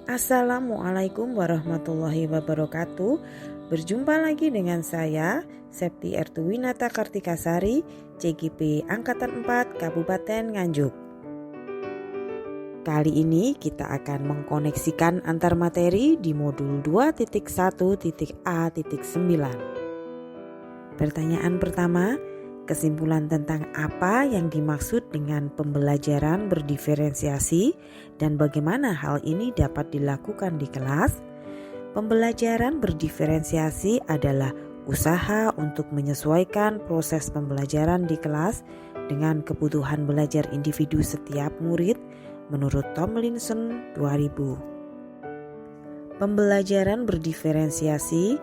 Assalamualaikum warahmatullahi wabarakatuh. Berjumpa lagi dengan saya Septi Ertuwinata Kartikasari, CGP Angkatan 4 Kabupaten Nganjuk. Kali ini kita akan mengkoneksikan antar materi di modul 2.1.A.9. Pertanyaan pertama, kesimpulan tentang apa yang dimaksud dengan pembelajaran berdiferensiasi dan bagaimana hal ini dapat dilakukan di kelas? Pembelajaran berdiferensiasi adalah usaha untuk menyesuaikan proses pembelajaran di kelas dengan kebutuhan belajar individu setiap murid menurut Tomlinson 2000. Pembelajaran berdiferensiasi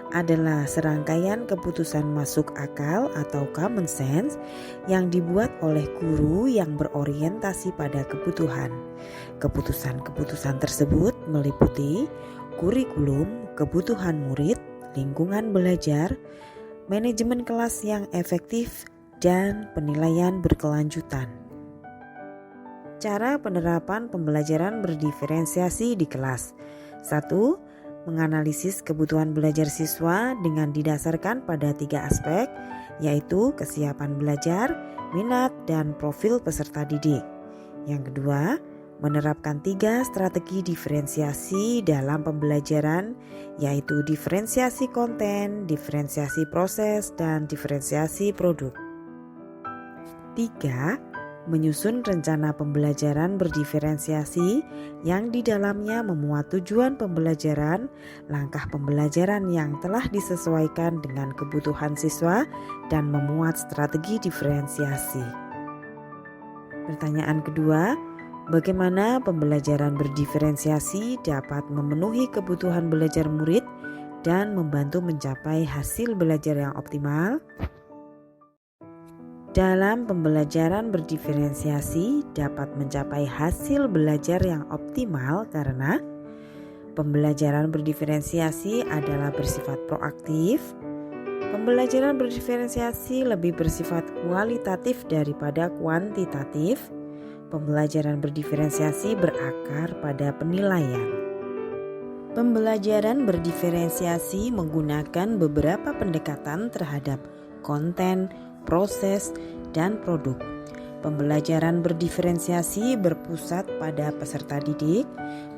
adalah serangkaian keputusan masuk akal atau common sense yang dibuat oleh guru yang berorientasi pada kebutuhan. Keputusan-keputusan tersebut meliputi kurikulum, kebutuhan murid, lingkungan belajar, manajemen kelas yang efektif, dan penilaian berkelanjutan. Cara penerapan pembelajaran berdiferensiasi di kelas. 1. Menganalisis kebutuhan belajar siswa dengan didasarkan pada 3 aspek, yaitu kesiapan belajar, minat, dan profil peserta didik. Yang kedua, menerapkan 3 strategi diferensiasi dalam pembelajaran, yaitu diferensiasi konten, diferensiasi proses, dan diferensiasi produk. 3. Menyusun rencana pembelajaran berdiferensiasi yang di dalamnya memuat tujuan pembelajaran, langkah pembelajaran yang telah disesuaikan dengan kebutuhan siswa, dan memuat strategi diferensiasi. Pertanyaan kedua, bagaimana pembelajaran berdiferensiasi dapat memenuhi kebutuhan belajar murid dan membantu mencapai hasil belajar yang optimal? Dalam pembelajaran berdiferensiasi dapat mencapai hasil belajar yang optimal karena pembelajaran berdiferensiasi adalah bersifat proaktif. Pembelajaran berdiferensiasi lebih bersifat kualitatif daripada kuantitatif. Pembelajaran berdiferensiasi berakar pada penilaian. Pembelajaran berdiferensiasi menggunakan beberapa pendekatan terhadap konten, proses, dan produk. Pembelajaran berdiferensiasi berpusat pada peserta didik.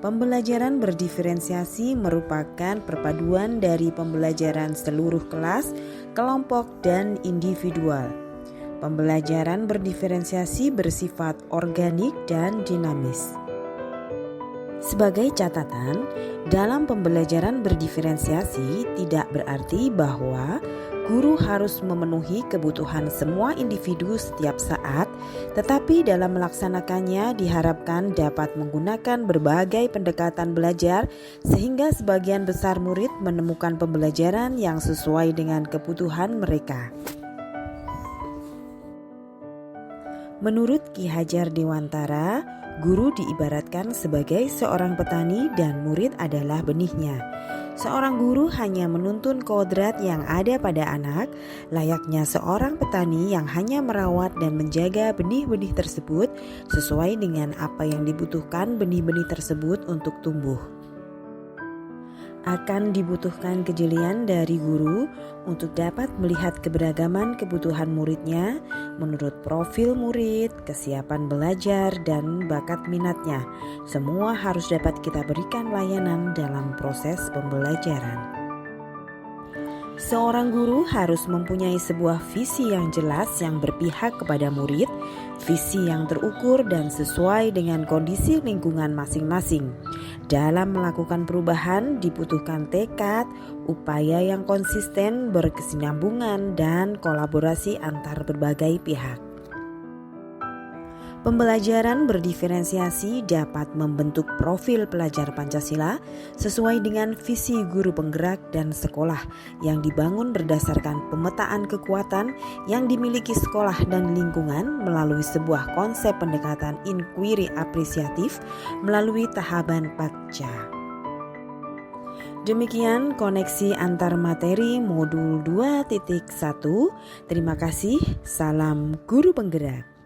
Pembelajaran berdiferensiasi merupakan perpaduan dari pembelajaran seluruh kelas, kelompok, dan individual. Pembelajaran berdiferensiasi bersifat organik dan dinamis. Sebagai catatan, dalam pembelajaran berdiferensiasi tidak berarti bahwa guru harus memenuhi kebutuhan semua individu setiap saat, tetapi dalam melaksanakannya diharapkan dapat menggunakan berbagai pendekatan belajar sehingga sebagian besar murid menemukan pembelajaran yang sesuai dengan kebutuhan mereka. Menurut Ki Hajar Dewantara, guru diibaratkan sebagai seorang petani dan murid adalah benihnya. Seorang guru hanya menuntun kodrat yang ada pada anak, layaknya seorang petani yang hanya merawat dan menjaga benih-benih tersebut sesuai dengan apa yang dibutuhkan benih-benih tersebut untuk tumbuh. Akan dibutuhkan kejelian dari guru untuk dapat melihat keberagaman kebutuhan muridnya menurut profil murid, kesiapan belajar, dan bakat minatnya. Semua harus dapat kita berikan layanan dalam proses pembelajaran. Seorang guru harus mempunyai sebuah visi yang jelas yang berpihak kepada murid, visi yang terukur dan sesuai dengan kondisi lingkungan masing-masing. Dalam melakukan perubahan dibutuhkan tekad, upaya yang konsisten, berkesinambungan, dan kolaborasi antar berbagai pihak. Pembelajaran berdiferensiasi dapat membentuk profil pelajar Pancasila sesuai dengan visi guru penggerak dan sekolah yang dibangun berdasarkan pemetaan kekuatan yang dimiliki sekolah dan lingkungan melalui sebuah konsep pendekatan inquiry apresiatif melalui tahapan PAKCA. Demikian koneksi antar materi modul 2.1. Terima kasih. Salam guru penggerak.